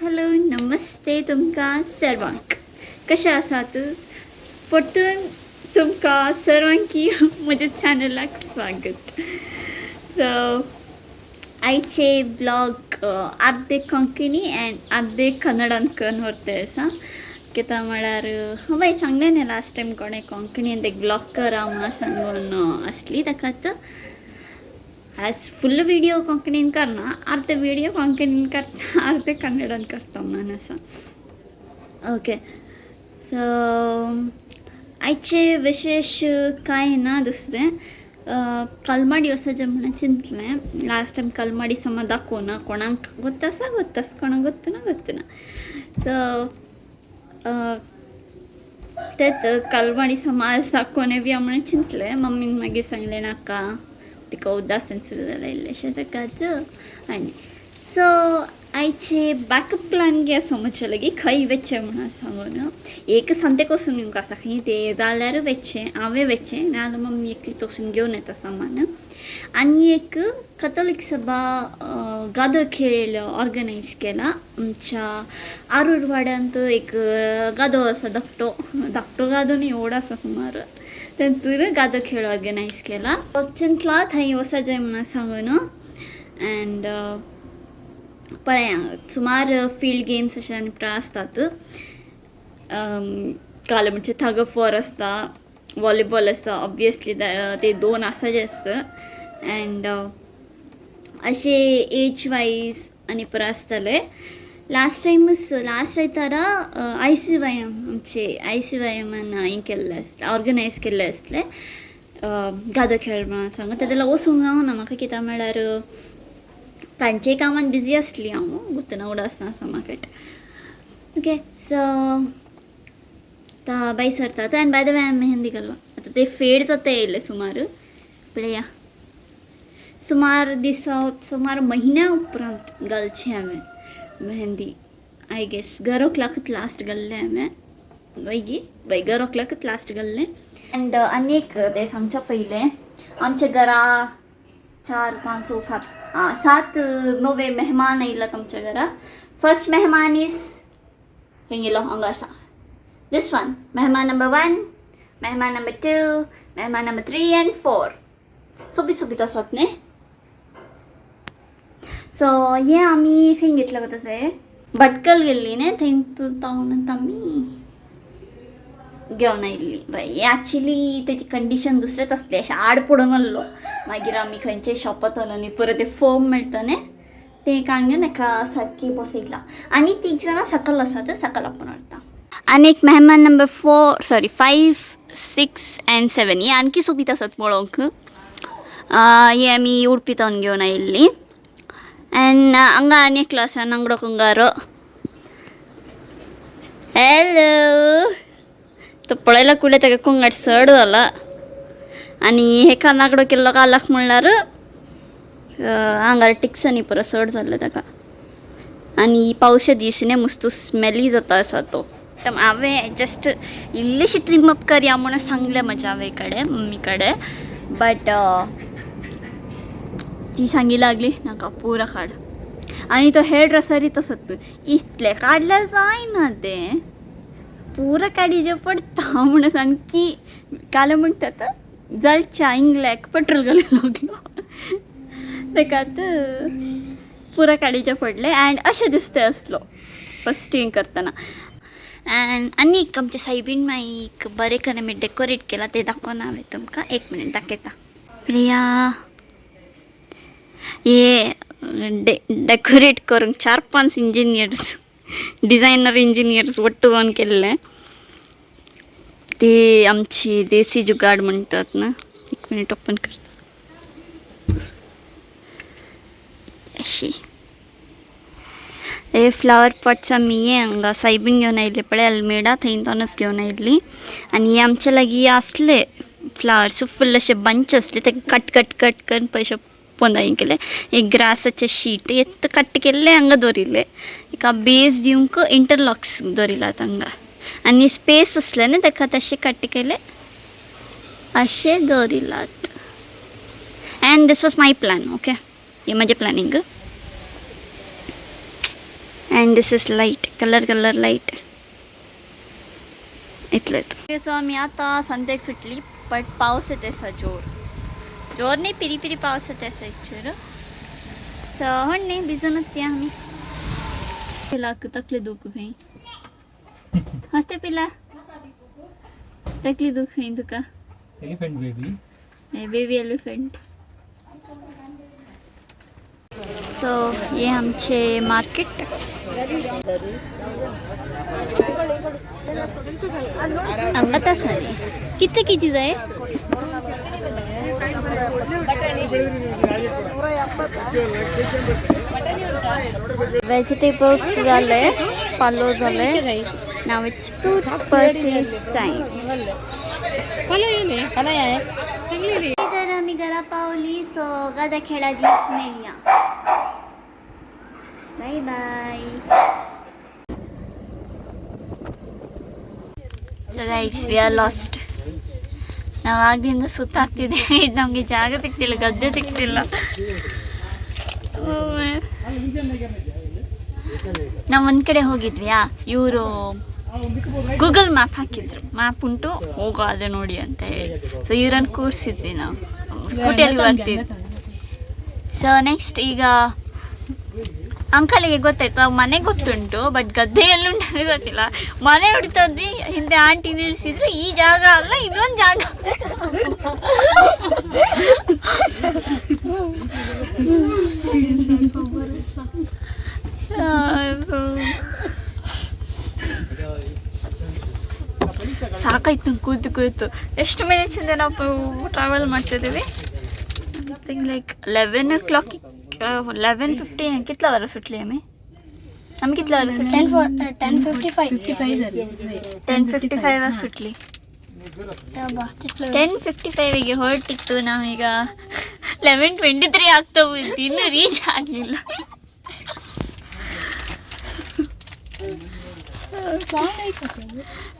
Hello नमस्ते तुमकां सर्वांक कशें आसात परतून तुमकां सर्वांकी म्हज्या चॅनलाक स्वागत. सो आयचे ब्लॉग अर्धे कोंकणी एंड अर्धे कन्नडान करून व्हरता आसा कित्याक म्हळ्यार हांवें सांगलें न्ही लास्ट टायम कोणें कोंकणीन एक ब्लॉग करा म्हणून सांगून आसली ताका आज फुल व्हिडिओ कोंकणीन करना अर्धे व्हिडिओ कोंकणीन करता अर्धे कन्नडान करता म्हणून आसा. ओके सो आयचे विशेष कांय ना दुसरें कलमाडी वचचें म्हणून चिंतलें. लास्ट टायम कलमाडी समज दाखोवना कोणाक गोत्ता आसा कोणाक गोत्तना सो तेत कलमाडी समाज दाखोवने बी म्हणून चिंतलें. मम्मीन मागीर सांगलें नाका तिका उदासन सुरू जालें इल्लेशें ताकाच आनी सो आयचे बॅकअप प्लॅन घे समजचें लागी खंय वेचचें म्हणून सांगून एक संतेक वचून येवंक आसा खंय ते जाल्यार वेचचें हांवें वेचचें नाजाल्यार मम्मी एकली तोसून घेवन येता सामान. आनी एक कथोलिक सभा गादो खेळ ऑर्गनायज केला आमच्या आरूड वाड्यांत. एक गादो आसा धाकटो गादो न्ही एवढो आसा सुमार तेतूर गादो खेळ ऑर्गनायज केला. चिंतला थंय वचचें म्हणून सांगून एंड पळया सुमार फील्ड गेम्स अशे आनी प्रा आसतात. काल म्हणजे थग ऑफ वॉर आसता वॉलीबॉल आसता ऑब्वियसली ते दोन आसाच एंड अशे एज वायज आनी पुरा आसतले. लास्ट आयतारा ICYM आमचे ICYMन हें केल्लें आसलें ऑर्गनायज केल्लें आसलें गादो खेळ म्हणून सांगून तेन्ना वचूंक गावना म्हाका कित्याक म्हळ्यार तांचेय कामान बिजी आसली हांव गुतना उडो आसा मार्केट. ओके सो आतां बाय सरतात आनी बाय द वे हांवें मेहंदी घालूं आतां ते फेड जाता येयले सुमार पळया सुमार म्हयन्या उपरांत घालचें हांवें मेहंदी. आय गेस गरोक लागत लास्ट घाल्लें हांवें गरोक लागत लास्ट घाल्लें. एंड आनीक तें सांगच्या पयलें आमच्या घरा 4, 5, 6, 7 नवे मेहमान येयलात आमच्या घरा. फर्स्ट मेहमान इज हेंगेलो हांगा आसा दिस वन मेहमान नंबर 1 मेहमान नंबर 2 मेहमान नंबर 3 एंड 4 सोबीत आसात न्ही. सो हें आमी खंय घेतलें गो तशें भटकल गेल्ली न्ही थंय आमी घेवन आयिल्ली. एक्चुली तेजी कंडिशन दुसरेंच आसलें अशें आड पडून आसलो. मागीर आमी खंयचेय शॉपांत व्हरून न्ही परत ते फोम मेळटा न्ही तें काडून एका सारकी बसयला आनी 3 जाणां सकयल आसात सकयल आपण व्हरता. आनी एक मेहमान नंबर 5, 6 एंड 7 ही आणखी सोबीत आसात पळोवंक. ही आमी उडपीतावन घेवन आयिल्ली. एंड हांगा आनी एकलो आसा नांगडो कंगारो. हॅलो तो पळयला कुडे ताका कुंगाट चड जाला आनी हेका नागडो केल्लो कालाक म्हणल्यार आंगार टिक्सांनी पुरो चड जाल्लो ताका आनी पावसा दीस न्ही मस्त स्मेली जाता आसा तो. हांवें जस्ट इल्लेशें ट्रीम अप करया म्हणून सांगलें म्हज्या आवय कडेन मम्मी कडेन बट ती सांगी लागली नाका पुरो काड. आनी तो हेअर ड्रेसरय तसोच इतलें काडल्यार जायना तें पुरो काडीचें पडटा म्हणून सामकी काल म्हणटात जळच्या इंगल्याक पेट्रोल घालूंक लागलो ताकात पुरो काडीचें पडलें. एंड अशें दिसता आसलो फस्ट हें करतना. एंड आनीक आमच्या सायबीण माईक बरें करून आमी डेकोरेट केला तें दाखोवना हांवें तुमकां. 1 मिनट दाखयता. प्रिया हे डेकोरेट करूंक 4-5 इंजिनियर्स डिझायनर इंजिनियर्स वट्ट जावन केल्लें. ती आमची देसी जुगाड म्हणटात ना. 1 मिनट ओपन करता. अशी हे फ्लावर पॉट्स आमी हे हांगा सायबीण घेवन आयिल्ले पळय अल्मेडा थंयतनच घेवन आयिल्ली. आनी हे आमचे लागीं आसले फ्लावर्स फुल्ल अशे बंच आसले ताका कट करून पयशे पोंदाय केले. एक ग्रासाचे शीट येत कट केल्ले हांगा दवरिल्ले एका बेज दिवंक इंटरलॉक्स दवरिलात हांगा आनी स्पेस आसलें न्ही ताका तशें कट केले अशें दवरिलात. And this was my plan. Okay हे म्हजें planning. And this is light colour light इथलं. सो आम्ही आता संध्याक सुटली बट पाऊस येते असा जोर नाही पिरी पाऊस येते असा इच्छर सो हण नाही भिजून होती आम्ही पिला तकली दुख खंय हसते पिला तकली दुख खंय तुका एलिफेंट बेबी एलिफेंट. सो ये आमचे मार्केट आता सारी कितने की चीज़ आहे व्हेजिटेबल्स झाले पालो झाले now it's fruit purchase time. तर आम्ही घरा पावली सो गादा खेळा दिस मेलिया bye bye. So guys we are lost. ನಾವು ಆಗದಿಂದ ಸುತ್ತಾಗ್ತಿದ್ದೀವಿ ನಮಗೆ ಜಾಗ ಸಿಗ್ತಿಲ್ಲ ಗದ್ದೆ ಸಿಗ್ತಿಲ್ಲ. ನಾವು ಒಂದು ಕಡೆ ಹೋಗಿದ್ವಿಯಾ ಇವರು ಗೂಗಲ್ ಮ್ಯಾಪ್ ಹಾಕಿದ್ರು ಮ್ಯಾಪ್ ಉಂಟು ಹೋಗೋ ಅದೇ ನೋಡಿ ಅಂತ ಹೇಳಿ ಸೊ ಇವರನ್ನು ಕೂರಿಸಿದ್ವಿ ನಾವು ಸ್ಕೂಟಿಯಲ್ಲಿ ಬರ್ತಿದ್ವಿ. ಸೊ ನೆಕ್ಸ್ಟ್ ಈಗ ಅಂಕಲಿಗೆ ಗೊತ್ತಾಯ್ತು ನಾವು ಮನೆ ಗೊತ್ತುಂಟು ಬಟ್ ಗದ್ದೆ ಎಲ್ಲುಂಟು ಗೊತ್ತಿಲ್ಲ. ಮನೆ ಹೊಡಿತದ್ವಿ ಹಿಂದೆ ಆಂಟಿ ನಿಲ್ಲಿಸಿದ್ರು ಈ ಜಾಗ ಅಲ್ಲ ಇನ್ನೊಂದು ಜಾಗ. ಸಾಕಾಯ್ತು ಕೂತು ಎಷ್ಟು ಮಿನಿಟ್ಸಿಂದ ನಾವು ಟ್ರಾವೆಲ್ ಮಾಡ್ತಿದ್ದೀವಿ. समथिंग लाइक 11 o'clock 11:15 कितना वाला सुटली हमें कितना वाला सुटली 10:55 वाला सुटली 10:55 ಗೆ ಹೊರಟಿತ್ತು ನಾವೀಗ 11:23 ಆಗ್ತಾ ಹೋಯ್ತು ಇನ್ನೂ ರೀಚ್ ಆಗಲಿಲ್ಲ.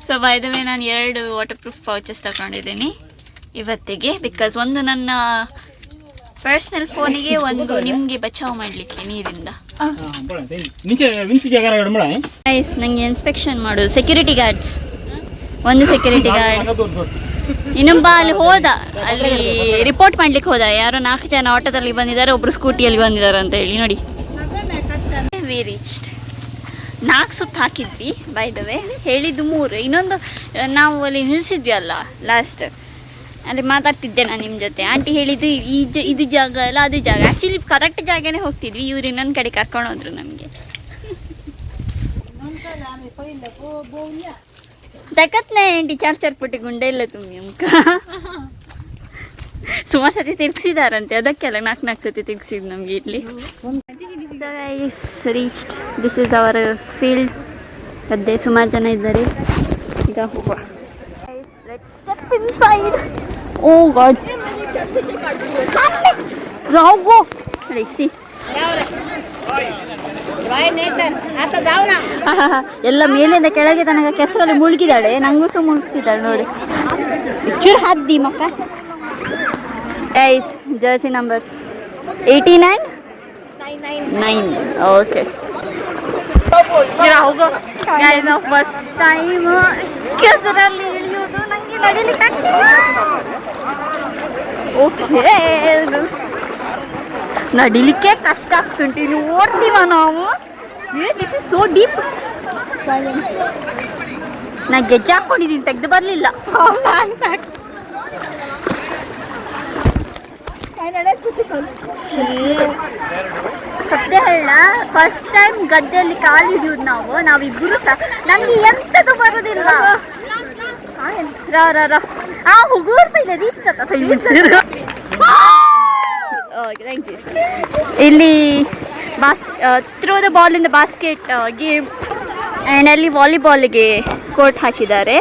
ಸೊ ಬೈ ದ ವೇ ನಾನು 2 ವಾಟರ್ ಪ್ರೂಫ್ ಪೌಚಸ್ ತಗೊಂಡಿದ್ದೀನಿ ಇವತ್ತಿಗೆ ಬಿಕಾಸ್ ಒಂದು ನನ್ನ ಪರ್ಸನಲ್ ಫೋನಿಗೆ ಒಂದು ನಿಮಗೆ ಬಚಾವ್ ಮಾಡಲಿಕ್ಕೆ ನೀರಿಂದ. ಗೈಸ್ ನನಗೆ ಇನ್ಸ್ಪೆಕ್ಷನ್ ಮಾಡೋದು ಸೆಕ್ಯೂರಿಟಿ ಗಾರ್ಡ್ಸ್ ಒಂದು ಸೆಕ್ಯೂರಿಟಿ ಗಾರ್ಡ್ ಇನ್ನೊಬ್ಬ ಅಲ್ಲಿ ಹೋದ ಅಲ್ಲಿ ರಿಪೋರ್ಟ್ ಮಾಡ್ಲಿಕ್ಕೆ ಹೋದ ಯಾರೋ 4 ಜನ ಆಟೋದಲ್ಲಿ ಬಂದಿದ್ದಾರೆ ಒಬ್ರು ಸ್ಕೂಟಿಯಲ್ಲಿ ಬಂದಿದ್ದಾರೆ ಅಂತ ಹೇಳಿ ನೋಡಿ. ವಿ ರೀಚ್ಡ್ 4 ಸುತ್ತು ಹಾಕಿದ್ವಿ ಬೈ ದ ವೇ ಹೇಳಿದ್ದು 3 ಇನ್ನೊಂದು ನಾವು ಅಲ್ಲಿ ನಿಲ್ಲಿಸಿದ್ವಿ ಅಲ್ಲ ಲಾಸ್ಟ್ ಅಲ್ಲಿ ಮಾತಾಡ್ತಿದ್ದೆ ನಾನು ನಿಮ್ಮ ಜೊತೆ ಆಂಟಿ ಹೇಳಿದ್ದು ಇದು ಜಾಗ ಅಲ್ಲ ಅದು ಜಾಗ ಆ್ಯಕ್ಚುಲಿ ಕರೆಕ್ಟ್ ಜಾಗನೇ ಹೋಗ್ತಿದ್ವಿ ಇವ್ರು ಇನ್ನೊಂದು ಕಡೆ ಕರ್ಕೊಂಡು ಹೋದ್ರು ನಮಗೆ. ತಕ್ಕತ್ನೇ ಆಂಟಿ ಚಾರ್ ಪುಟ್ಟಿ ಗುಂಡೆ ಇಲ್ಲ ತುಂಬಿ ಅಮ್ಕ ಸುಮಾರು ಸತಿ ತಿರ್ಗಿಸಿದಾರಂತೆ ಅದಕ್ಕೆಲ್ಲ 4 ಸತಿ ತಿರ್ಗಿಸಿದ್ದು ನಮಗೆ ಇಲ್ಲಿ. Reached this is our field ಗದ್ದೆ ಸುಮಾರು ಜನ ಇದ್ದಾರೆ ಈಗ ಹೋಗುವ. Step inside. Oh God. Bravo. Let's see. ಎಲ್ಲ ಮೇಲಿಂದ ಕೆಳಗೆ ತನಕ ಕೆಸರಲ್ಲಿ ಮುಳುಗಿದಾಳೆ ನಂಗೂ ಸಹ ಮುಳುಗಿಸಿದಾಳೆ ನೋಡಿ ಚೂರು ಹದ್ದಿ ಮಕ್ಕ. ಗೈಸ್ ಜರ್ಸಿ ನಂಬರ್ಸ್ 89 ಓಕೆ ಹೋಗೋ ಗೈಸ್ ನಾವು ಫಸ್ಟ್ ಟೈಮ್ ಕೆಸರಲ್ಲಿ ಇಳಿಯೋದು ನಂಗೆ ನಡೀಲಿಕ್ಕೆ ಆಗ್ತಿಲ್ಲ. ಓಕೆ ನಡಿಲಿಕ್ಕೆ ಕಷ್ಟ ಆಗ್ತುಂಟು ಇಲ್ಲಿ ಓಡ್ತೀವ ನಾವು. This is so deep. ನಾ ಗೆಜ್ಜೆ ಹಾಕ್ಕೊಂಡಿದ್ದೀನಿ ತೆಗೆದು ಬರಲಿಲ್ಲ. ಸತ್ಯ ಹೇಳ ಫಸ್ಟ್ ಟೈಮ್ ಗದ್ದೆಯಲ್ಲಿ ಕಾಲಿಡಿಯೋದು ನಾವಿಬ್ಬರು ಸಹ ನನಗೆ ಎಂಥದ್ದು ಬರೋದಿಲ್ಲ. ಹುಗುರ್ ಪೈಲೆ ರೀಚ್ ಥ್ಯಾಂಕ್ ಯು. ಇಲ್ಲಿ throw the ball in the basket game and ಅಲ್ಲಿ ವಾಲಿಬಾಲ್ಗೆ ಕೋರ್ಟ್ ಹಾಕಿದ್ದಾರೆ.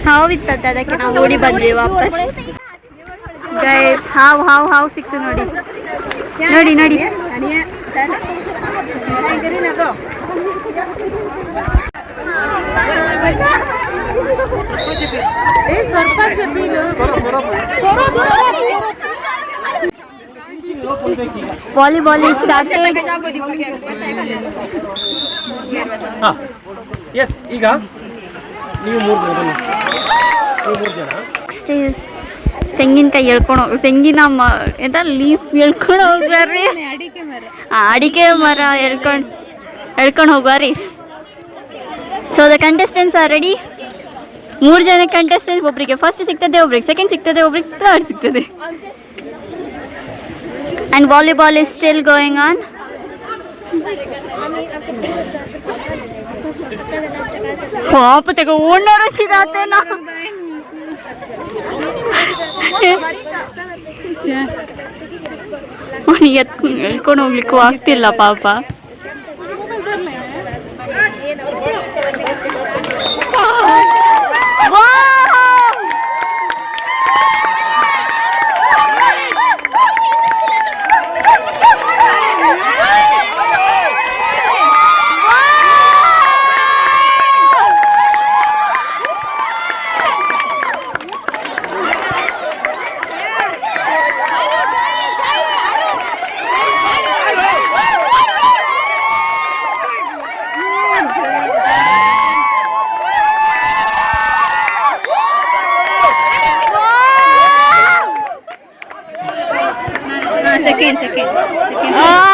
ಹಾವಿತ್ತದ್ದು ಅದಕ್ಕೆ ನಾವು ಓಡಿ ಬಂದ್ವಿ ವಾಪಸ್. ಗೈಸ್ ಹಾವು ಸಿಕ್ತು ನೋಡಿ ನೋಡಿ ನೋಡಿ. Volleyball started. ಹಾಂ ಎಸ್ ಈಗ ನೀವು 3 ಜನ ಬನ್ನಿ. ನೀವು 3 ಜನ ತೆಂಗಿನಕಾಯಿ ಎಳ್ಕೊಂಡು ಹೋಗಿ ತೆಂಗಿನ ಎಂತ ಲೀಫ್ ಎಳ್ಕೊಂಡು ಹೋಗ್ಬಾರ್ರಿ. ಅಡಿಕೆ ಮರ ಎಳ್ಕೊಂಡು ಹೋಗ್ಬಾರ್ರಿ. So the contestants are ready. 3 ಜನ ಕಂಟೆಸ್ಟೆಂಟ್ಸ್, ಒಬ್ರಿಗೆ ಫಸ್ಟ್ ಸಿಗ್ತದೆ, ಒಬ್ರಿಗೆ ಸೆಕೆಂಡ್ ಸಿಗ್ತದೆ, ಒಬ್ರಿಗೆ ಥರ್ಡ್ ಸಿಗ್ತದೆ. And volleyball is still going on. ಪಾಪ ತೆಗ ಓಡಾಡಕ್ಕಿದಾತೇನೋ. ಅವನಿಗೆ ಎಳ್ಕೊಂಡು ಹೋಗ್ಲಿಕ್ಕೂ ಆಗ್ತಿಲ್ಲ ಪಾಪ.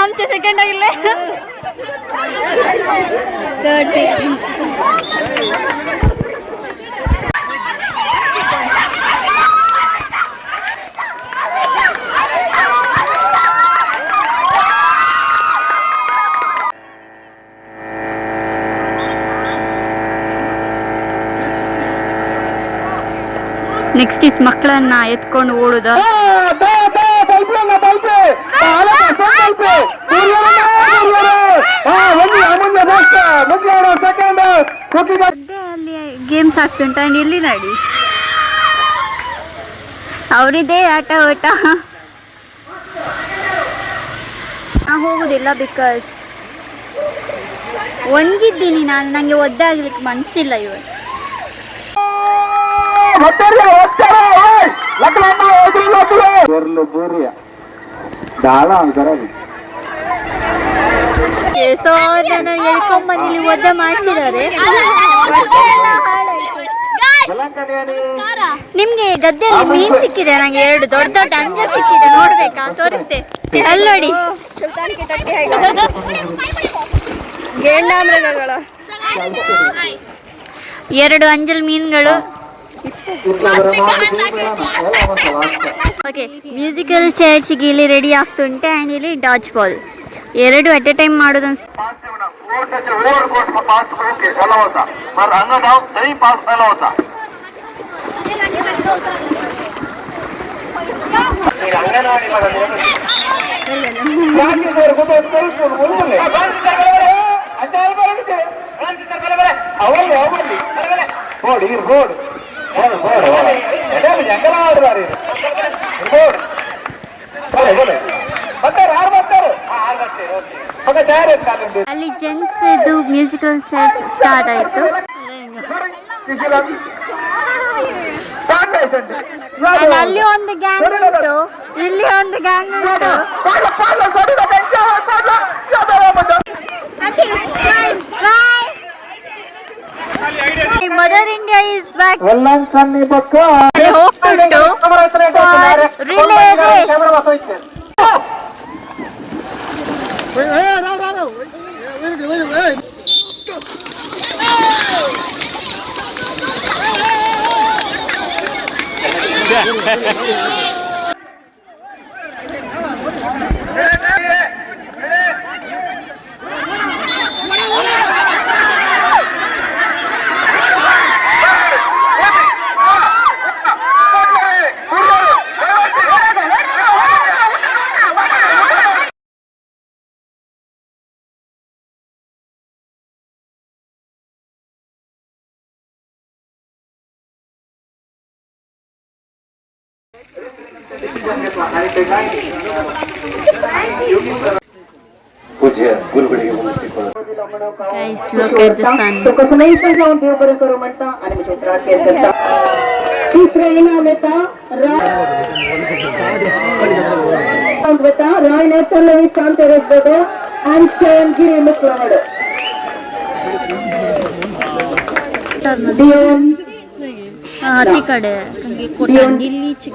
आमचे सेकंड ಆಗಿಲ್ಲ. ನೆಕ್ಸ್ಟ್ ಇಸ್ ಮಕ್ಕಳನ್ನ ಎತ್ಕೊಂಡು ಓಡುದ. ಅಲ್ಲಿ ಗೇಮ್ಸ್ ಆಗ್ತುಂಟ. ಇಲ್ಲಿ ನೋಡಿ ಅವರಿದೇ ಆಟ ಓಟ. ನಾ ಹೋಗುದಿಲ್ಲ ಬಿಕಾಸ್ ಒಣಗಿದ್ದೀನಿ ನಾನು. ನನಗೆ ಒದ್ದಾಗ್ಲಿಕ್ಕೆ ಮನಸ್ಸಿಲ್ಲ ಇವತ್ತು. ಸೊ ನಾನು ಹೇಳ್ಕೊಂಬಂದು ಇಲ್ಲಿ ಒದ್ದೆ ಮಾಡಿಸಿದ್ದಾರೆ. ನಿಮ್ಗೆ ಗದ್ದೆಯಲ್ಲಿ ಮೀನು ಸಿಕ್ಕಿದೆ. ನಂಗೆ 2 ದೊಡ್ಡ ದೊಡ್ಡ ಅಂಜ ಸಿಕ್ಕಿದೆ. ನೋಡ್ಬೇಕಾ? ತೋರಿಸ್ತೆ. ಅಲ್ಲಿ ನೋಡಿ 2 ಅಂಜಲ್ ಮೀನುಗಳು. ಓಕೆ, ಮ್ಯೂಸಿಕಲ್ ಚೇರ್ಸ್ಗೆ ಇಲ್ಲಿ ರೆಡಿ ಆಗ್ತುಂಟೆ. ಆ್ಯಂಡ್ ಇಲ್ಲಿ ಡಾಜ್ ಬಾಲ್ 2 ಅಟ್ ಎ ಟೈಮ್ ಮಾಡೋದು ಅನ್ಸುತ್ತೆ. ಅಲ್ಲಿ ಜೆಂಟ್ಸ್ ಇದು ಮ್ಯೂಸಿಕಲ್ ಚೇರ್ಸ್ ಸ್ಟಾರ್ಟ್ ಆಯಿತು. ಅಲ್ಲಿ ಒಂದು ಗ್ಯಾಂಗ್ ಉಂಟು, ಇಲ್ಲಿ ಒಂದು ಗ್ಯಾಂಗ್ ಉಂಟು. Mother India is back. ಹೋಗ್ತುಂಟು relay race. Guys, look at the sun. तिकडे दिल्लीची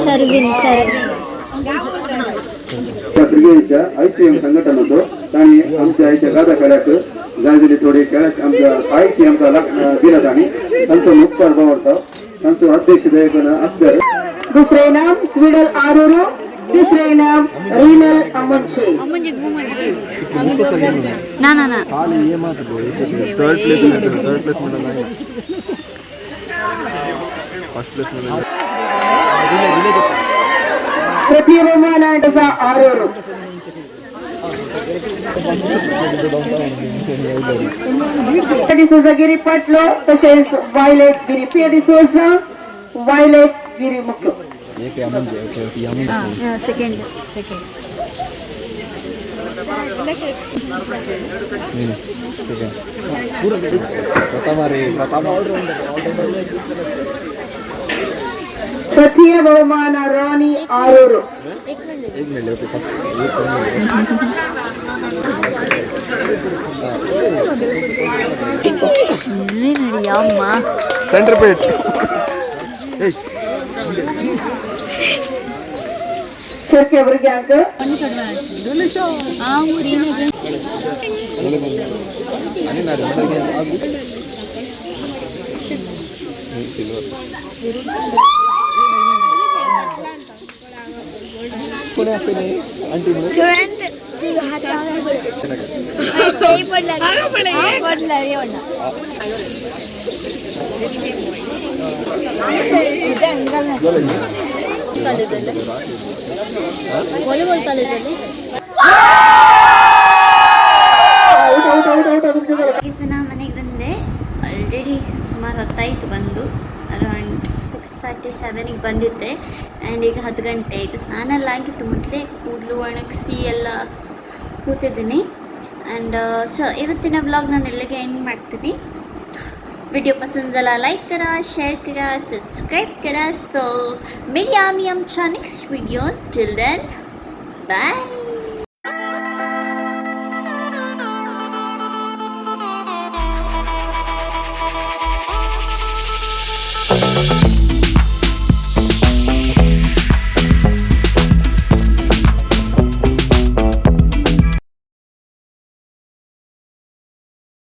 शर्विन क्रिकेटच्या ICM संघटन होतो आणि आमच्या आईच्या गादा खेळाक जायजली थोडे खेळाक आमच्या साहित्य आमचा दिला आणि त्यांचं मुक्तार बावडता त्यांचं अध्यक्ष दयकन अक्षर दुसरे नाम विडल आरोरो तिसरे नाम रिनल अमनशे ना ना ना थर्ड प्लेस मध्ये फर्स्ट प्लेस मध्ये तृतीय बहुमानाचा आरोरो गिरी पाटलो तसेच वायलेट गिरी पेडिसोजा वायलेट गिरी मुख्य सेकंड तृतीय बहुमान राणी आरोरो एक मिनट फर्स्ट ಅಮ್ಮ सेंटर पेट शक्य भुरग्यांक ವಾಲಿಬಾಲ್ ಕಾಲೇಜಲ್ಲಿ ನಾ ಮನೆಗೆ ಬಂದೆ ಆಲ್ರೆಡಿ ಸುಮಾರು ಹೊತ್ತಾಯಿತು ಬಂದು ಅರೌಂಡ್ 6:37 ಬಂದಿದ್ದೆ ಆ್ಯಂಡ್ ಈಗ 10 ಗಂಟೆ ಈಗ ಸ್ನಾನ ಎಲ್ಲ ಆಗಿತ್ತು ಮೊದಲೇ ಕೂದಲು ಒಣಗಿಸಿ ಎಲ್ಲ ಕೂತಿದ್ದೀನಿ ಆ್ಯಂಡ್ ಸೊ ಇವತ್ತಿನ ವ್ಲಾಗ್ ನಾನು ಎಲ್ಲಿಗೆ ಎಂಡ್ ಮಾಡ್ತೀನಿ वीडियो पसंद झाला लाईक करा शेअर करा सबस्क्राईब करा सो मिळूया आम्ही आमच्या next video till then bye